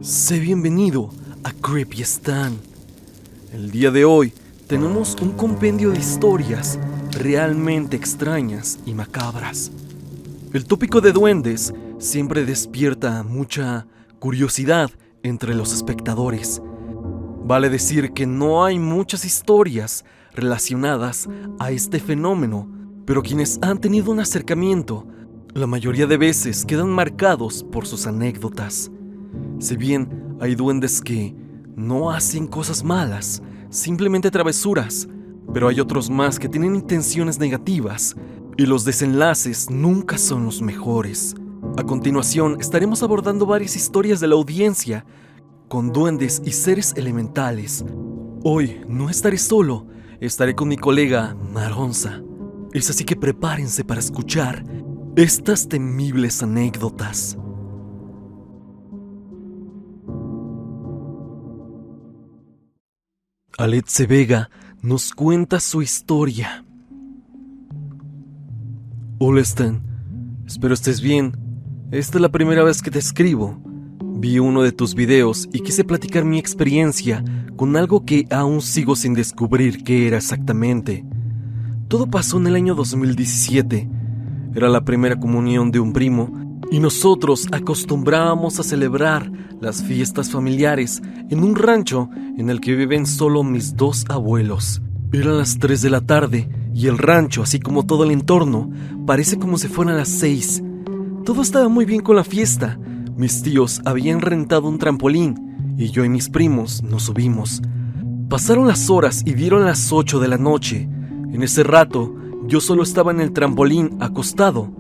Sé bienvenido a Creepy Stan. El día de hoy tenemos un compendio de historias realmente extrañas y macabras. El tópico de duendes siempre despierta mucha curiosidad entre los espectadores. Vale decir que no hay muchas historias relacionadas a este fenómeno, pero quienes han tenido un acercamiento, la mayoría de veces quedan marcados por sus anécdotas. Si bien hay duendes que no hacen cosas malas, simplemente travesuras, pero hay otros más que tienen intenciones negativas y los desenlaces nunca son los mejores. A continuación estaremos abordando varias historias de la audiencia con duendes y seres elementales. Hoy no estaré solo, estaré con mi colega Maronza. Es así que prepárense para escuchar estas temibles anécdotas. Aletze Vega nos cuenta su historia. Hola Stan, espero estés bien. Esta es la primera vez que te escribo. Vi uno de tus videos y quise platicar mi experiencia con algo que aún sigo sin descubrir qué era exactamente. Todo pasó en el año 2017. Era la primera comunión de un primo y nosotros acostumbrábamos a celebrar las fiestas familiares en un rancho en el que viven solo mis dos abuelos. Eran las 3 de la tarde y el rancho, así como todo el entorno, parece como si fueran las 6. Todo estaba muy bien con la fiesta. Mis tíos habían rentado un trampolín y yo y mis primos nos subimos. Pasaron las horas y dieron las 8 de la noche. En ese rato, yo solo estaba en el trampolín acostado.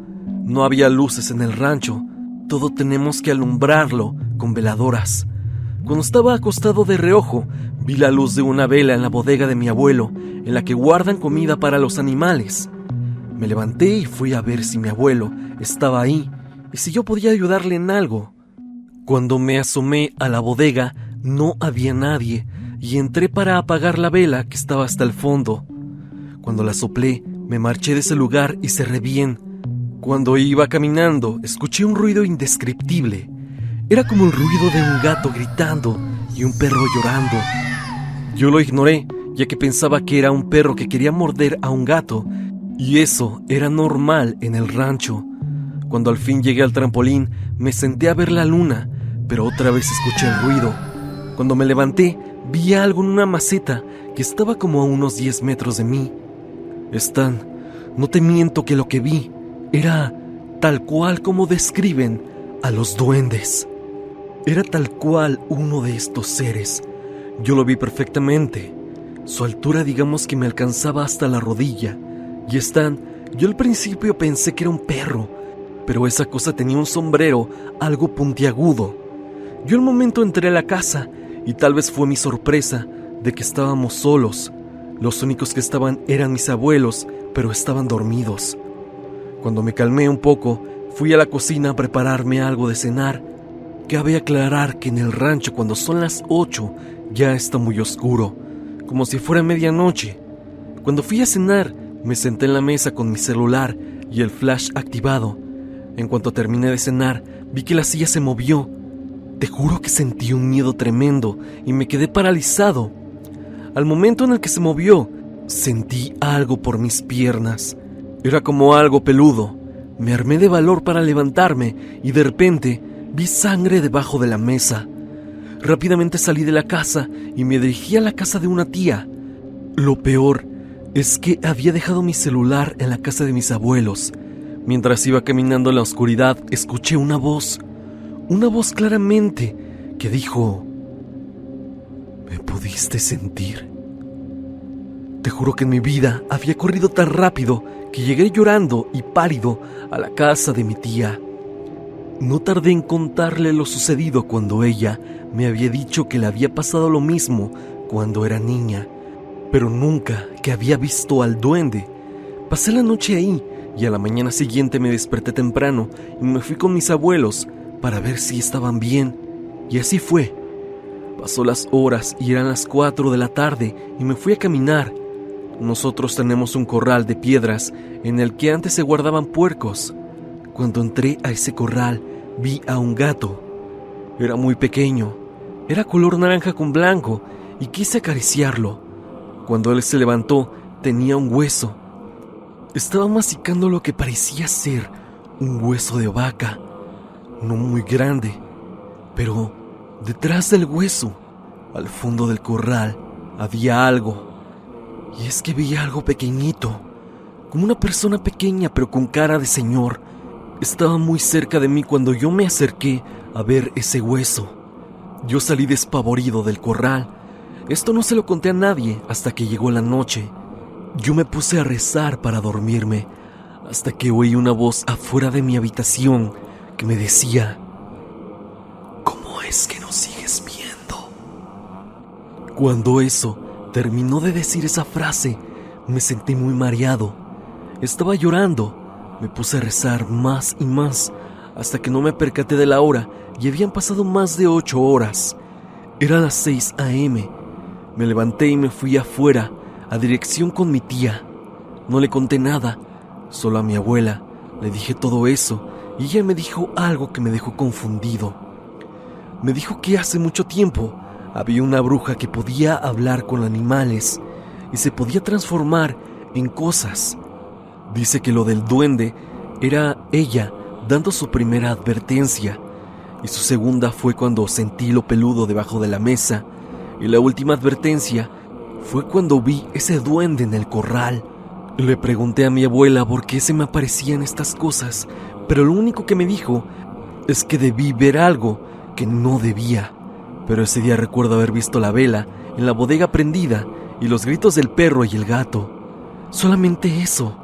No había luces en el rancho. Todo tenemos que alumbrarlo con veladoras. Cuando estaba acostado de reojo, vi la luz de una vela en la bodega de mi abuelo, en la que guardan comida para los animales. Me levanté y fui a ver si mi abuelo estaba ahí y si yo podía ayudarle en algo. Cuando me asomé a la bodega, no había nadie y entré para apagar la vela que estaba hasta el fondo. Cuando la soplé, me marché de ese lugar y cerré bien. Cuando iba caminando, escuché un ruido indescriptible. Era como el ruido de un gato gritando y un perro llorando. Yo lo ignoré, ya que pensaba que era un perro que quería morder a un gato, y eso era normal en el rancho. Cuando al fin llegué al trampolín, me senté a ver la luna, pero otra vez escuché el ruido. Cuando me levanté, vi algo en una maceta que estaba como a unos 10 metros de mí. Stan, no te miento que lo que vi era tal cual como describen a los duendes. Era tal cual uno de estos seres. Yo lo vi perfectamente. Su altura, digamos que me alcanzaba hasta la rodilla. Y Stan, yo al principio pensé que era un perro, pero esa cosa tenía un sombrero algo puntiagudo. Yo al momento entré a la casa y tal vez fue mi sorpresa de que estábamos solos. Los únicos que estaban eran mis abuelos, pero estaban dormidos. Cuando me calmé un poco, fui a la cocina a prepararme algo de cenar. Cabe aclarar que en el rancho cuando son las 8 ya está muy oscuro, como si fuera medianoche. Cuando fui a cenar, me senté en la mesa con mi celular y el flash activado. En cuanto terminé de cenar, vi que la silla se movió. Te juro que sentí un miedo tremendo y me quedé paralizado. Al momento en el que se movió, sentí algo por mis piernas. Era como algo peludo. Me armé de valor para levantarme y de repente vi sangre debajo de la mesa. Rápidamente salí de la casa y me dirigí a la casa de una tía. Lo peor es que había dejado mi celular en la casa de mis abuelos. Mientras iba caminando en la oscuridad, escuché una voz claramente, que dijo: ¿me pudiste sentir? Te juro que en mi vida había corrido tan rápido que llegué llorando y pálido a la casa de mi tía. No tardé en contarle lo sucedido cuando ella me había dicho que le había pasado lo mismo cuando era niña, pero nunca que había visto al duende. Pasé la noche ahí y a la mañana siguiente me desperté temprano y me fui con mis abuelos para ver si estaban bien, y así fue. Pasó las horas y eran las 4 de la tarde y me fui a caminar. Nosotros tenemos un corral de piedras en el que antes se guardaban puercos. Cuando entré a ese corral, vi a un gato. Era muy pequeño, era color naranja con blanco y quise acariciarlo. Cuando él se levantó, tenía un hueso. Estaba masticando lo que parecía ser un hueso de vaca, no muy grande, pero detrás del hueso, al fondo del corral, había algo. Y es que veía algo pequeñito, como una persona pequeña pero con cara de señor. Estaba muy cerca de mí cuando yo me acerqué a ver ese hueso. Yo salí despavorido del corral. Esto no se lo conté a nadie hasta que llegó la noche. Yo me puse a rezar para dormirme, hasta que oí una voz afuera de mi habitación que me decía: ¿cómo es que nos sigues viendo? Cuando terminó de decir esa frase, me sentí muy mareado. Estaba llorando. Me puse a rezar más y más, hasta que no me percaté de la hora y habían pasado más de 8 horas. Eran las 6 a.m. Me levanté y me fui afuera, a dirección con mi tía. No le conté nada, solo a mi abuela. Le dije todo eso y ella me dijo algo que me dejó confundido. Me dijo que hace mucho tiempo había una bruja que podía hablar con animales y se podía transformar en cosas. Dice que lo del duende era ella dando su primera advertencia, y su segunda fue cuando sentí lo peludo debajo de la mesa, y la última advertencia fue cuando vi ese duende en el corral. Le pregunté a mi abuela por qué se me aparecían estas cosas, pero lo único que me dijo es que debí ver algo que no debía. Pero ese día recuerdo haber visto la vela en la bodega prendida y los gritos del perro y el gato. Solamente eso.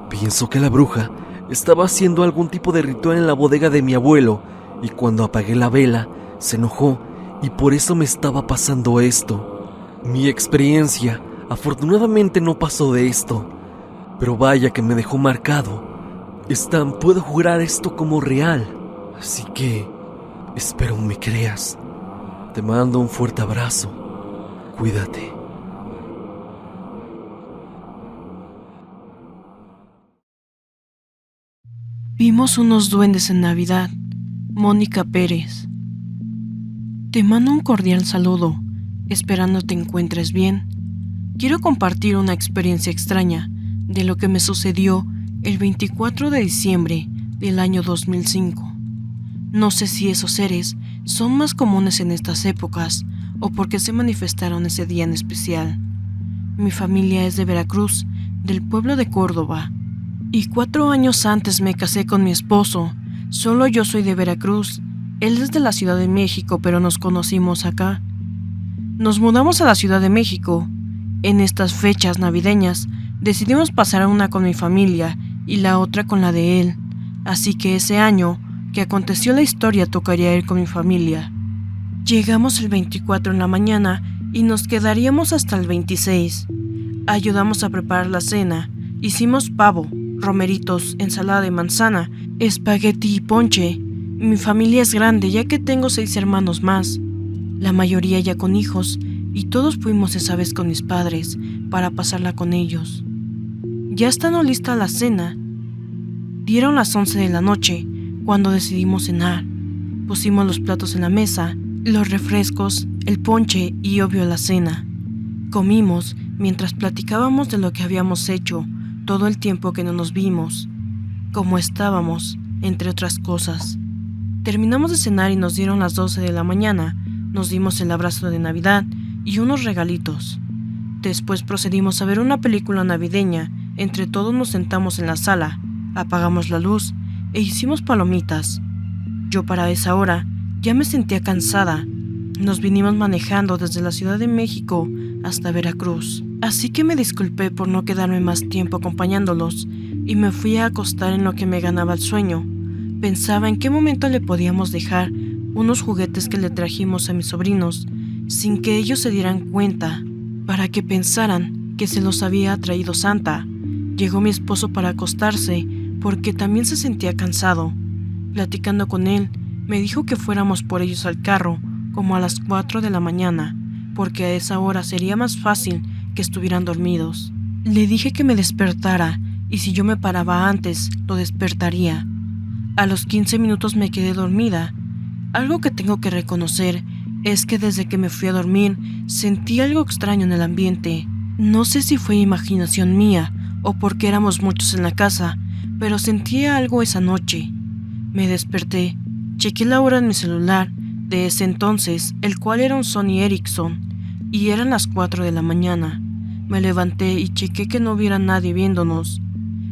Pienso que la bruja estaba haciendo algún tipo de ritual en la bodega de mi abuelo, y cuando apagué la vela se enojó y por eso me estaba pasando esto. Mi experiencia afortunadamente no pasó de esto, pero vaya que me dejó marcado. Stan, puedo jurar esto como real, así que espero me creas. Te mando un fuerte abrazo. Cuídate. Vimos unos duendes en Navidad. Mónica Pérez. Te mando un cordial saludo, esperando te encuentres bien. Quiero compartir una experiencia extraña de lo que me sucedió el 24 de diciembre del año 2005. No sé si esos seres son más comunes en estas épocas o porque se manifestaron ese día en especial. Mi familia es de Veracruz, del pueblo de Córdoba, y 4 años antes me casé con mi esposo. Solo yo soy de Veracruz, él es de la Ciudad de México, pero nos conocimos acá. Nos mudamos a la Ciudad de México. En estas fechas navideñas decidimos pasar una con mi familia y la otra con la de él, así que ese año que aconteció la historia tocaría ir con mi familia. Llegamos el 24 en la mañana y nos quedaríamos hasta el 26. Ayudamos a preparar la cena, hicimos pavo, romeritos, ensalada de manzana, espagueti y ponche. Mi familia es grande ya que tengo 6 hermanos más, la mayoría ya con hijos, y todos fuimos esa vez con mis padres para pasarla con ellos. Ya estando lista la cena, dieron las 11 de la noche cuando decidimos cenar. Pusimos los platos en la mesa, los refrescos, el ponche y obvio la cena. Comimos mientras platicábamos de lo que habíamos hecho todo el tiempo que no nos vimos, cómo estábamos, entre otras cosas. Terminamos de cenar y nos dieron las 12 de la mañana, nos dimos el abrazo de Navidad y unos regalitos. Después procedimos a ver una película navideña, entre todos nos sentamos en la sala, apagamos la luz e hicimos palomitas. Yo para esa hora ya me sentía cansada. Nos vinimos manejando desde la Ciudad de México hasta Veracruz, así que me disculpé por no quedarme más tiempo acompañándolos y me fui a acostar en lo que me ganaba el sueño. Pensaba en qué momento le podíamos dejar unos juguetes que le trajimos a mis sobrinos sin que ellos se dieran cuenta, para que pensaran que se los había traído Santa. Llegó mi esposo para acostarse porque también se sentía cansado. Platicando con él, me dijo que fuéramos por ellos al carro como a las 4 de la mañana, porque a esa hora sería más fácil que estuvieran dormidos. Le dije que me despertara y si yo me paraba antes, lo despertaría. A los 15 minutos me quedé dormida Algo que tengo que reconocer es que desde que me fui a dormir sentí algo extraño en el ambiente. No sé si fue imaginación mía o porque éramos muchos en la casa, pero sentí algo esa noche. Me desperté, chequé la hora en mi celular de ese entonces, el cual era un Sony Ericsson, y eran las 4 de la mañana. Me levanté y chequé que no hubiera nadie viéndonos.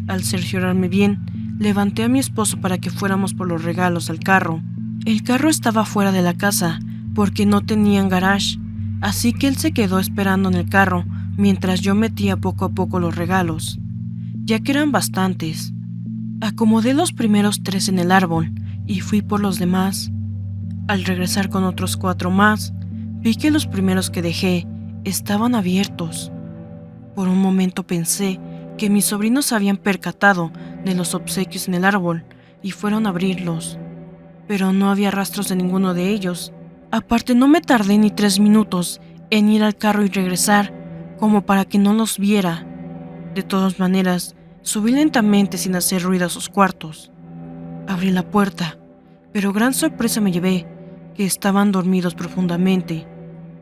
Al cerciorarme bien, levanté a mi esposo para que fuéramos por los regalos al carro. El carro estaba fuera de la casa porque no tenían garage, así que él se quedó esperando en el carro mientras yo metía poco a poco los regalos, ya que eran bastantes. Acomodé los primeros 3 en el árbol y fui por los demás. Al regresar con otros 4 más, vi que los primeros que dejé estaban abiertos. Por un momento pensé que mis sobrinos se habían percatado de los obsequios en el árbol y fueron a abrirlos, pero no había rastros de ninguno de ellos. Aparte, no me tardé ni 3 minutos en ir al carro y regresar, como para que no los viera. De todas maneras, subí lentamente sin hacer ruido a sus cuartos. Abrí la puerta, pero gran sorpresa me llevé, que estaban dormidos profundamente.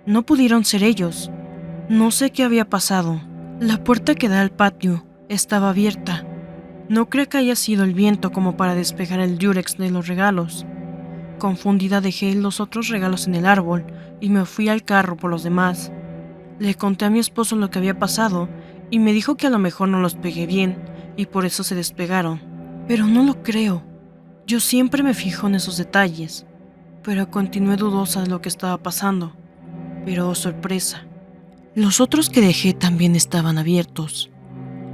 No pudieron ser ellos. No sé qué había pasado. La puerta que da al patio estaba abierta. No creo que haya sido el viento como para despejar el diurex de los regalos. Confundida dejé los otros regalos en el árbol y me fui al carro por los demás. Le conté a mi esposo lo que había pasado y me dijo que a lo mejor no los pegué bien y por eso se despegaron. Pero no lo creo. Yo siempre me fijo en esos detalles, pero continué dudosa de lo que estaba pasando. Pero oh, sorpresa, los otros que dejé también estaban abiertos.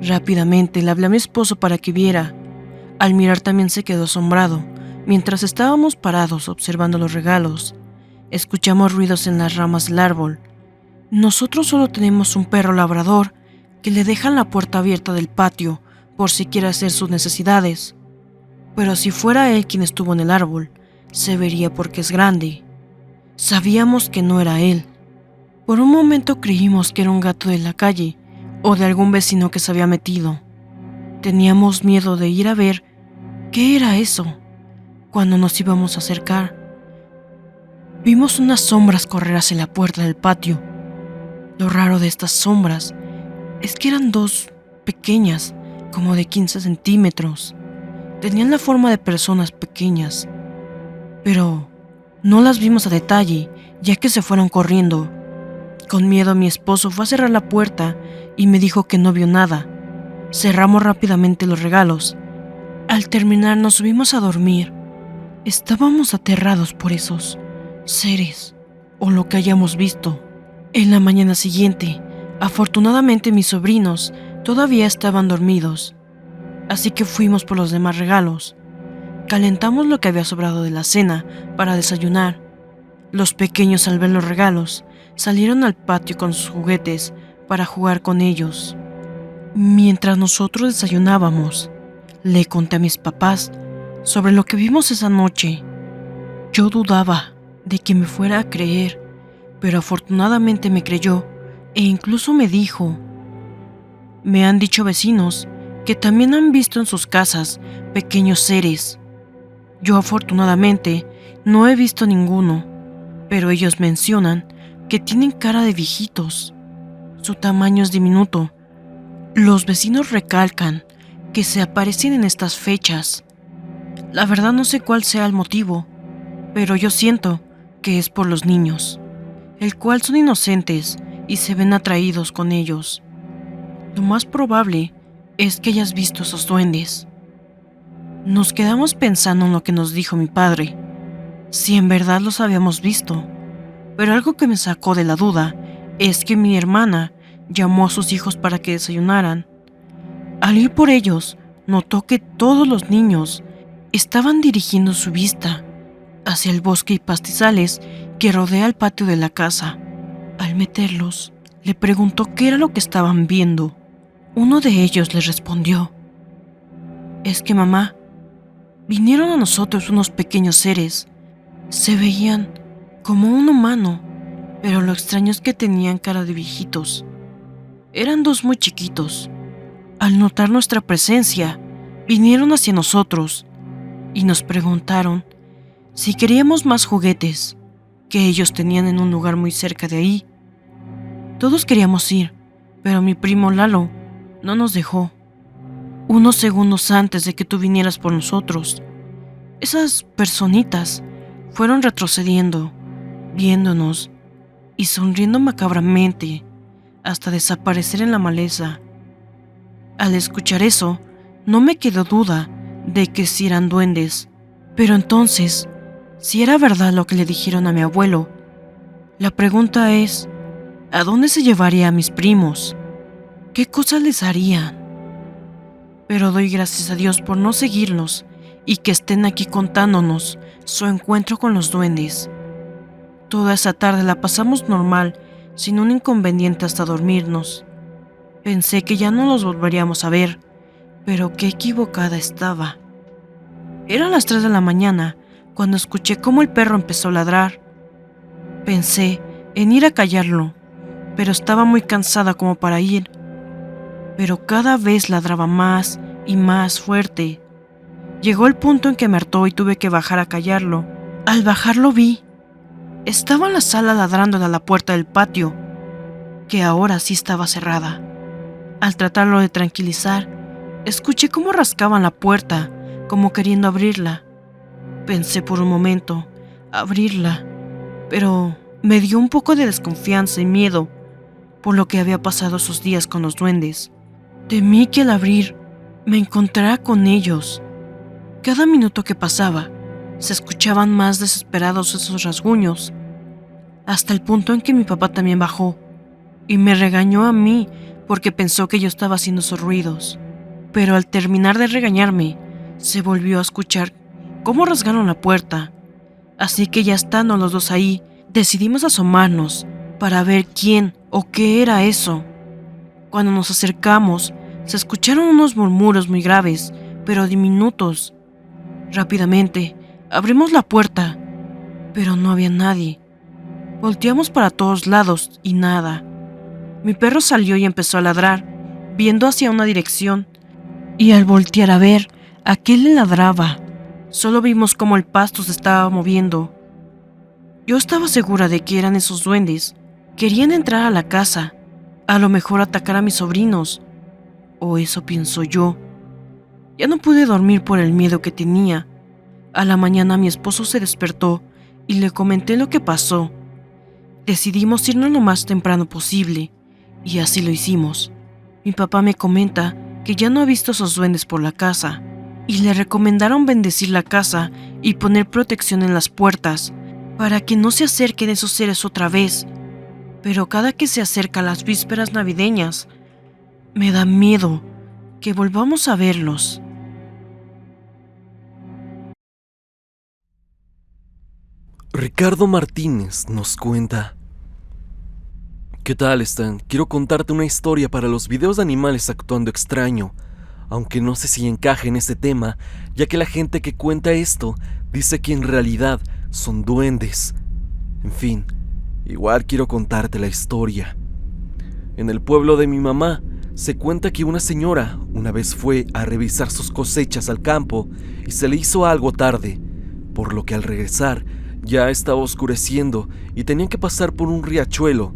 Rápidamente le hablé a mi esposo para que viera. Al mirar también se quedó asombrado. Mientras estábamos parados observando los regalos, escuchamos ruidos en las ramas del árbol. Nosotros solo tenemos un perro labrador que le dejan la puerta abierta del patio por si quiere hacer sus necesidades. Pero si fuera él quien estuvo en el árbol, se vería porque es grande. Sabíamos que no era él. Por un momento creímos que era un gato de la calle o de algún vecino que se había metido. Teníamos miedo de ir a ver qué era eso. Cuando nos íbamos a acercar, vimos unas sombras correr hacia la puerta del patio. Lo raro de estas sombras es que eran 2 pequeñas, como de 15 centímetros. Tenían la forma de personas pequeñas, pero no las vimos a detalle, ya que se fueron corriendo. Con miedo, mi esposo fue a cerrar la puerta y me dijo que no vio nada. Cerramos rápidamente los regalos. Al terminar, nos subimos a dormir. Estábamos aterrados por esos seres o lo que hayamos visto. En la mañana siguiente, afortunadamente mis sobrinos todavía estaban dormidos, así que fuimos por los demás regalos. Calentamos lo que había sobrado de la cena para desayunar. Los pequeños, al ver los regalos, salieron al patio con sus juguetes para jugar con ellos. Mientras nosotros desayunábamos, le conté a mis papás sobre lo que vimos esa noche. Yo dudaba de que me fuera a creer, pero afortunadamente me creyó e incluso me dijo: me han dicho vecinos que también han visto en sus casas pequeños seres. Yo afortunadamente no he visto ninguno, pero ellos mencionan que tienen cara de viejitos. Su tamaño es diminuto. Los vecinos recalcan que se aparecen en estas fechas. La verdad no sé cuál sea el motivo, pero yo siento que es por los niños, el cual son inocentes y se ven atraídos con ellos. Lo más probable es que hayas visto esos duendes. Nos quedamos pensando en lo que nos dijo mi padre, si en verdad los habíamos visto, pero algo que me sacó de la duda es que mi hermana llamó a sus hijos para que desayunaran. Al ir por ellos, notó que todos los niños estaban dirigiendo su vista hacia el bosque y pastizales que rodea el patio de la casa. Al meterlos, le preguntó qué era lo que estaban viendo. Uno de ellos le respondió: es que mamá, vinieron a nosotros unos pequeños seres. Se veían como un humano, pero lo extraño es que tenían cara de viejitos. Eran 2 muy chiquitos. Al notar nuestra presencia, vinieron hacia nosotros y nos preguntaron si queríamos más juguetes, que ellos tenían en un lugar muy cerca de ahí. Todos queríamos ir, pero mi primo Lalo no nos dejó. Unos segundos antes de que tú vinieras por nosotros, esas personitas fueron retrocediendo, viéndonos y sonriendo macabramente hasta desaparecer en la maleza. Al escuchar eso, no me quedó duda de que sí eran duendes, pero entonces, si era verdad lo que le dijeron a mi abuelo, la pregunta es, ¿a dónde se llevaría a mis primos? ¿Qué cosas les harían? Pero doy gracias a Dios por no seguirlos y que estén aquí contándonos su encuentro con los duendes. Toda esa tarde la pasamos normal, sin un inconveniente hasta dormirnos. Pensé que ya no los volveríamos a ver, pero qué equivocada estaba. Eran las 3 de la mañana cuando escuché cómo el perro empezó a ladrar. Pensé en ir a callarlo, pero estaba muy cansada como para ir. Pero cada vez ladraba más y más fuerte. Llegó el punto en que me hartó y tuve que bajar a callarlo. Al bajar lo vi. Estaba en la sala ladrándole a la puerta del patio, que ahora sí estaba cerrada. Al tratarlo de tranquilizar, escuché cómo rascaban la puerta, como queriendo abrirla. Pensé por un momento abrirla, pero me dio un poco de desconfianza y miedo por lo que había pasado esos días con los duendes. Temí que al abrir me encontrara con ellos. Cada minuto que pasaba, se escuchaban más desesperados esos rasguños, hasta el punto en que mi papá también bajó y me regañó a mí porque pensó que yo estaba haciendo esos ruidos. Pero al terminar de regañarme, se volvió a escuchar cómo rasgaron la puerta. Así que ya estando los dos ahí, decidimos asomarnos para ver quién o qué era eso. Cuando nos acercamos, se escucharon unos murmullos muy graves, pero diminutos. Rápidamente, abrimos la puerta, pero no había nadie. Volteamos para todos lados y nada. Mi perro salió y empezó a ladrar, viendo hacia una dirección, y al voltear a ver a quién le ladraba, solo vimos cómo el pasto se estaba moviendo. Yo estaba segura de que eran esos duendes. Querían entrar a la casa, a lo mejor atacar a mis sobrinos, o eso pienso yo. Ya no pude dormir por el miedo que tenía. A la mañana mi esposo se despertó y le comenté lo que pasó. Decidimos irnos lo más temprano posible, y así lo hicimos. Mi papá me comenta que ya no ha visto esos duendes por la casa, y le recomendaron bendecir la casa y poner protección en las puertas, para que no se acerquen esos seres otra vez. Pero cada que se acerca las vísperas navideñas, me da miedo que volvamos a verlos. Ricardo Martínez nos cuenta: ¿qué tal, Stan? Quiero contarte una historia para los videos de animales actuando extraño, aunque no sé si encaje en ese tema, ya que la gente que cuenta esto dice que en realidad son duendes. En fin, igual quiero contarte la historia. En el pueblo de mi mamá se cuenta que una señora una vez fue a revisar sus cosechas al campo y se le hizo algo tarde, por lo que al regresar ya estaba oscureciendo y tenían que pasar por un riachuelo.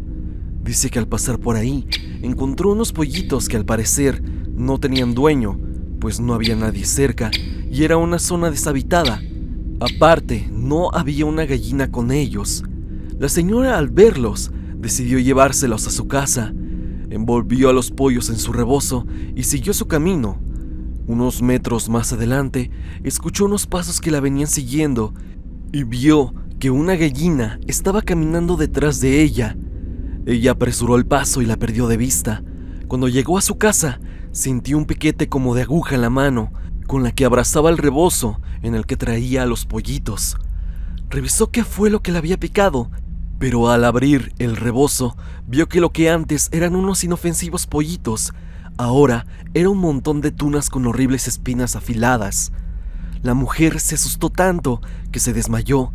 Dice que al pasar por ahí encontró unos pollitos que al parecer no tenían dueño, pues no había nadie cerca y era una zona deshabitada. Aparte, no había una gallina con ellos. La señora, al verlos, decidió llevárselos a su casa. Envolvió a los pollos en su rebozo y siguió su camino. Unos metros más adelante, escuchó unos pasos que la venían siguiendo y vio que una gallina estaba caminando detrás de ella. Ella apresuró el paso y la perdió de vista. Cuando llegó a su casa, sintió un piquete como de aguja en la mano, con la que abrazaba el rebozo en el que traía a los pollitos. Revisó qué fue lo que le había picado, pero al abrir el rebozo, vio que lo que antes eran unos inofensivos pollitos, ahora era un montón de tunas con horribles espinas afiladas. La mujer se asustó tanto que se desmayó.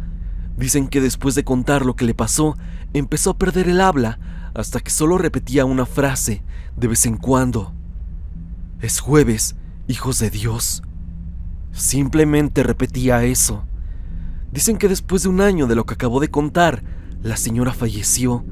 Dicen que después de contar lo que le pasó, empezó a perder el habla hasta que solo repetía una frase de vez en cuando: «Es jueves, hijos de Dios». Simplemente repetía eso. Dicen que después de un año de lo que acabo de contar, la señora falleció.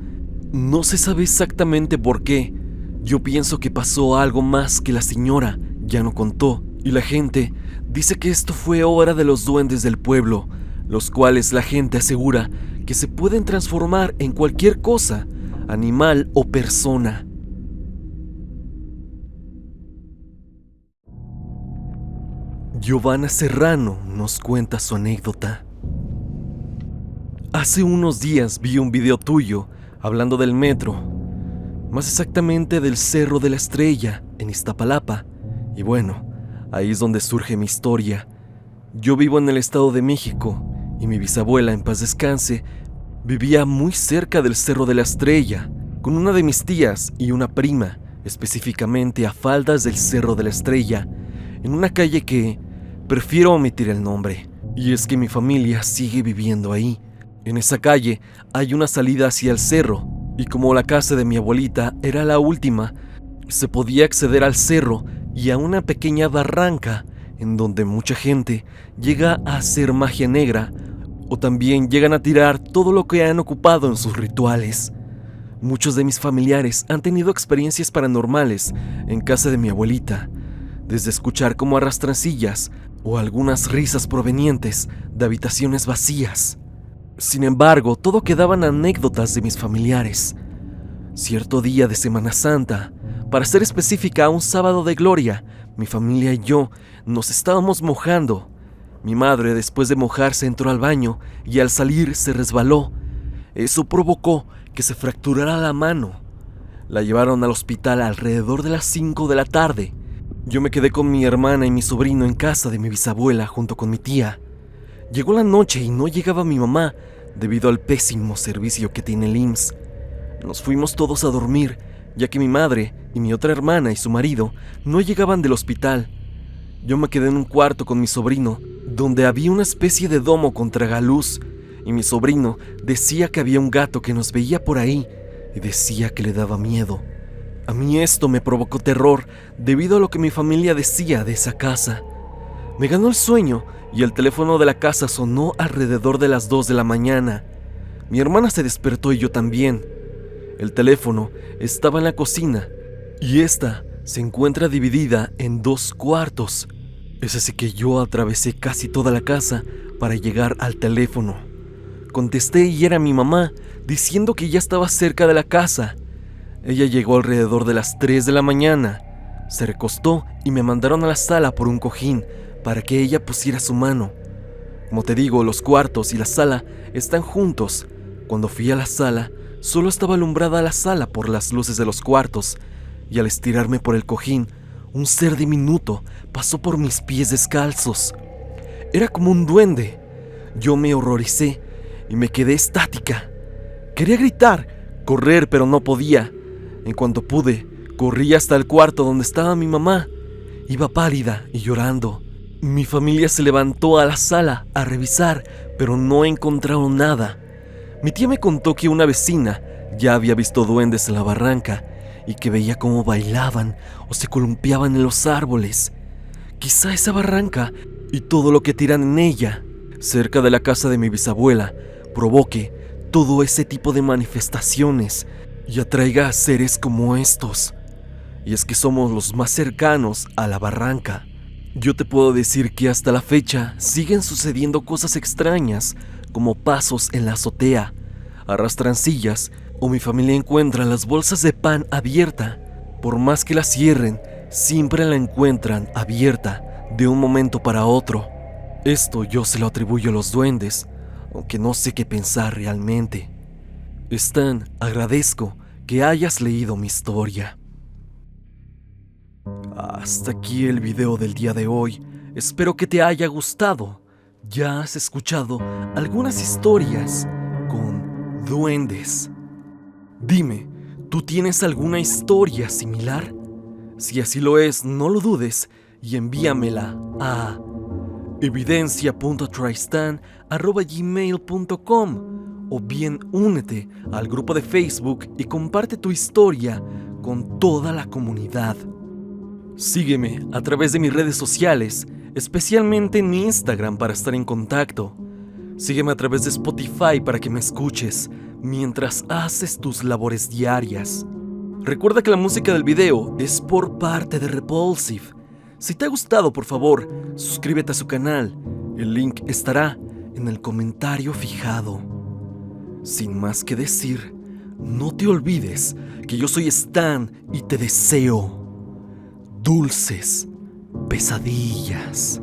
No se sabe exactamente por qué. Yo pienso que pasó algo más que la señora ya no contó, y la gente dice que esto fue obra de los duendes del pueblo, los cuales la gente asegura que se pueden transformar en cualquier cosa, animal o persona. Giovanna Serrano nos cuenta su anécdota. Hace unos días vi un video tuyo hablando del metro, más exactamente del Cerro de la Estrella en Iztapalapa, y bueno, ahí es donde surge mi historia. Yo vivo en el Estado de México y mi bisabuela, en paz descanse, vivía muy cerca del Cerro de la Estrella, con una de mis tías y una prima, específicamente a faldas del Cerro de la Estrella, en una calle que prefiero omitir el nombre, y es que mi familia sigue viviendo ahí. En esa calle hay una salida hacia el cerro, y como la casa de mi abuelita era la última, se podía acceder al cerro y a una pequeña barranca en donde mucha gente llega a hacer magia negra o también llegan a tirar todo lo que han ocupado en sus rituales. Muchos de mis familiares han tenido experiencias paranormales en casa de mi abuelita, desde escuchar cómo arrastran sillas o algunas risas provenientes de habitaciones vacías. Sin embargo, todo quedaban anécdotas de mis familiares. Cierto día de Semana Santa, para ser específica, un sábado de gloria, mi familia y yo nos estábamos mojando. Mi madre, después de mojarse, entró al baño y al salir se resbaló. Eso provocó que se fracturara la mano. La llevaron al hospital alrededor de las 5 de la tarde. Yo me quedé con mi hermana y mi sobrino en casa de mi bisabuela junto con mi tía. Llegó la noche y no llegaba mi mamá debido al pésimo servicio que tiene el IMSS. Nos fuimos todos a dormir, ya que mi madre y mi otra hermana y su marido no llegaban del hospital. Yo me quedé en un cuarto con mi sobrino, donde había una especie de domo con tragaluz, y mi sobrino decía que había un gato que nos veía por ahí y decía que le daba miedo. A mí esto me provocó terror debido a lo que mi familia decía de esa casa. Me ganó el sueño y el teléfono de la casa sonó alrededor de las 2 de la mañana. Mi hermana se despertó y yo también. El teléfono estaba en la cocina y esta se encuentra dividida en 2 cuartos. Es así que yo atravesé casi toda la casa para llegar al teléfono. Contesté y era mi mamá diciendo que ya estaba cerca de la casa. Ella llegó alrededor de las 3 de la mañana. Se recostó y me mandaron a la sala por un cojín para que ella pusiera su mano. Como te digo, los cuartos y la sala están juntos. Cuando fui a la sala, solo estaba alumbrada la sala por las luces de los cuartos, y al estirarme por el cojín, un ser diminuto pasó por mis pies descalzos. Era como un duende. Yo me horroricé y me quedé estática. Quería gritar, correr, pero no podía. En cuanto pude, corrí hasta el cuarto donde estaba mi mamá. Iba pálida y llorando. Mi familia se levantó a la sala a revisar, pero no encontraron nada. Mi tía me contó que una vecina ya había visto duendes en la barranca y que veía cómo bailaban o se columpiaban en los árboles. Quizá esa barranca y todo lo que tiran en ella, cerca de la casa de mi bisabuela, provoque todo ese tipo de manifestaciones y atraiga a seres como estos. Y es que somos los más cercanos a la barranca. Yo te puedo decir que hasta la fecha siguen sucediendo cosas extrañas, como pasos en la azotea, arrastran sillas o mi familia encuentra las bolsas de pan abierta. Por más que la cierren, siempre la encuentran abierta de un momento para otro. Esto yo se lo atribuyo a los duendes, aunque no sé qué pensar realmente. Stan, agradezco que hayas leído mi historia. Hasta aquí el video del día de hoy. Espero que te haya gustado. Ya has escuchado algunas historias con duendes. Dime, ¿tú tienes alguna historia similar? Si así lo es, no lo dudes y envíamela a evidencia.tristan@gmail.com o bien únete al grupo de Facebook y comparte tu historia con toda la comunidad. Sígueme a través de mis redes sociales, especialmente en mi Instagram para estar en contacto. Sígueme a través de Spotify para que me escuches mientras haces tus labores diarias. Recuerda que la música del video es por parte de Repulsive. Si te ha gustado, por favor, suscríbete a su canal. El link estará en el comentario fijado. Sin más que decir, no te olvides que yo soy Stan y te deseo dulces pesadillas.